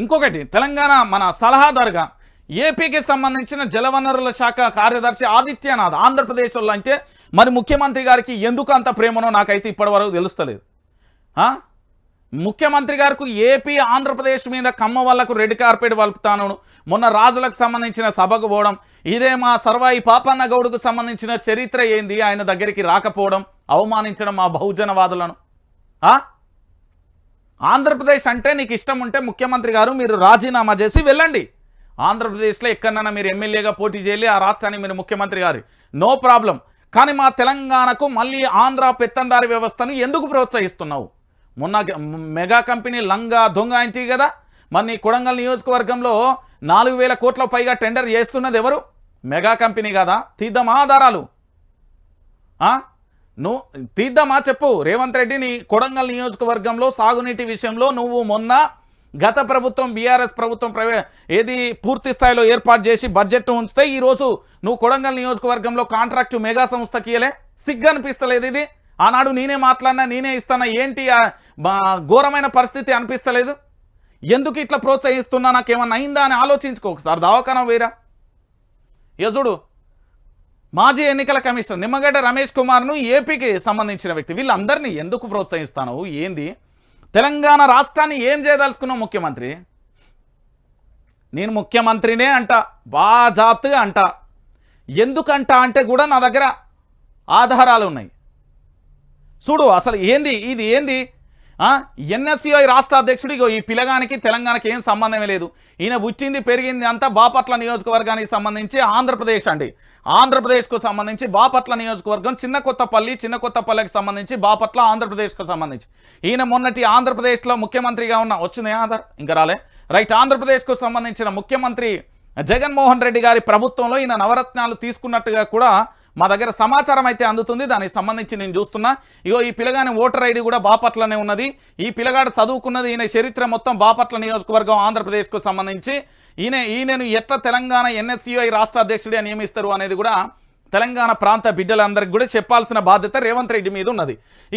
ఇంకొకటి తెలంగాణ మన సలహాదారుగా ఏపీకి సంబంధించిన జలవనరుల శాఖ కార్యదర్శి ఆదిత్యనాథ్ ఆంధ్రప్రదేశ్లో అంటే మరి ముఖ్యమంత్రి గారికి ఎందుకు అంత ప్రేమనో నాకైతే ఇప్పటివరకు తెలుస్తలేదు. ముఖ్యమంత్రి గారికి ఏపీ ఆంధ్రప్రదేశ్ మీద కమ్మ వాళ్ళకు రెడ్ కార్పెట్ వలుపుతాను, మొన్న రాజులకు సంబంధించిన సభకు పోవడం, ఇదే మా సర్వాయి పాపన్న గౌడ్కు సంబంధించిన చరిత్ర ఏంది, ఆయన దగ్గరికి రాకపోవడం, అవమానించడం మా బహుజనవాదులను. ఆంధ్రప్రదేశ్ అంటే నీకు ఇష్టం ఉంటే ముఖ్యమంత్రి గారు మీరు రాజీనామా చేసి వెళ్ళండి. ఆంధ్రప్రదేశ్లో ఎక్కడైనా మీరు ఎమ్మెల్యేగా పోటీ చేయాలి, ఆ రాష్ట్రానికి మీరు ముఖ్యమంత్రి గారు, నో ప్రాబ్లం. కానీ మా తెలంగాణకు మళ్ళీ ఆంధ్ర పెత్తందారి వ్యవస్థను ఎందుకు ప్రోత్సహిస్తున్నావు? మొన్న మెగా కంపెనీ లంగా దొంగ ఇంటి కదా, మరి నీ కొడంగల్ నియోజకవర్గంలో 4,000 కోట్ల పైగా టెండర్ చేస్తున్నది ఎవరు? మెగా కంపెనీ కదా. తీద్దామా ఆధారాలు? నువ్వు తీద్దామా చెప్పు. రేవంత్ రెడ్డి నీ కొడంగల్ నియోజకవర్గంలో సాగునీటి విషయంలో నువ్వు మొన్న గత ప్రభుత్వం బీఆర్ఎస్ ప్రభుత్వం ఏది పూర్తి స్థాయిలో ఏర్పాటు చేసి బడ్జెట్ ఉంచితే ఈరోజు నువ్వు కొడంగల్ నియోజకవర్గంలో కాంట్రాక్టు మెగా సంస్థకి ఇయ్యలే? సిగ్గు అనిపిస్తలేదు? ఇది ఆనాడు నేనే మాట్లాడినా నేనే ఇస్తానా, ఏంటి ఘోరమైన పరిస్థితి అనిపిస్తలేదు? ఎందుకు ఇట్లా ప్రోత్సహిస్తున్నా, నాకేమన్నా అయిందా అని ఆలోచించుకో ఒకసారి. దవాఖానా వేరా యజుడు మాజీ ఎన్నికల కమిషనర్ నిమ్మగడ్డ రమేష్ కుమార్ను ఏపీకి సంబంధించిన వ్యక్తి, వీళ్ళందరినీ ఎందుకు ప్రోత్సహిస్తాను? ఏంది తెలంగాణ రాష్ట్రాన్ని ఏం చేయదలుచుకున్నావు ముఖ్యమంత్రి? నేను ముఖ్యమంత్రినే అంట, బాజాప్తుగా అంట. ఎందుకంట అంటే కూడా నా దగ్గర ఆధారాలు ఉన్నాయి. చూడు అసలు ఏంది ఇది, ఏంది ఎన్ఎస్యుఐ రాష్ట్ర అధ్యక్షుడు. ఈ పిల్లగానికి తెలంగాణకి ఏం సంబంధమే లేదు. ఈయన పుట్టింది పెరిగింది అంతా బాపట్ల నియోజకవర్గానికి సంబంధించి ఆంధ్రప్రదేశ్ అండి. ఆంధ్రప్రదేశ్కు సంబంధించి బాపట్ల నియోజకవర్గం, చిన్న కొత్తపల్లికి సంబంధించి బాపట్ల ఆంధ్రప్రదేశ్కు సంబంధించి. ఈయన మొన్నటి ఆంధ్రప్రదేశ్లో ముఖ్యమంత్రిగా ఉన్న వచ్చింది ఆధార్ ఇంకా రాలే రైట్. ఆంధ్రప్రదేశ్కు సంబంధించిన ముఖ్యమంత్రి జగన్మోహన్ రెడ్డి గారి ప్రభుత్వంలో ఈయన నవరత్నాలు తీసుకున్నట్టుగా కూడా మా దగ్గర సమాచారం అయితే అందుతుంది. దానికి సంబంధించి నేను చూస్తున్నా. ఇగో ఈ పిల్లగాని ఓటర్ ఐడి కూడా బాపట్లనే ఉన్నది. ఈ పిల్లగాడు చదువుకున్నది, ఈయన చరిత్ర మొత్తం బాపట్ల నియోజకవర్గం ఆంధ్రప్రదేశ్కు సంబంధించి. ఈయనను ఎట్లా తెలంగాణ ఎన్ఎస్యుఐ రాష్ట్ర అధ్యక్షుడిగా నియమిస్తారు అనేది కూడా తెలంగాణ ప్రాంత బిడ్డలందరికీ కూడా చెప్పాల్సిన బాధ్యత రేవంత్ రెడ్డి మీద ఉన్నది.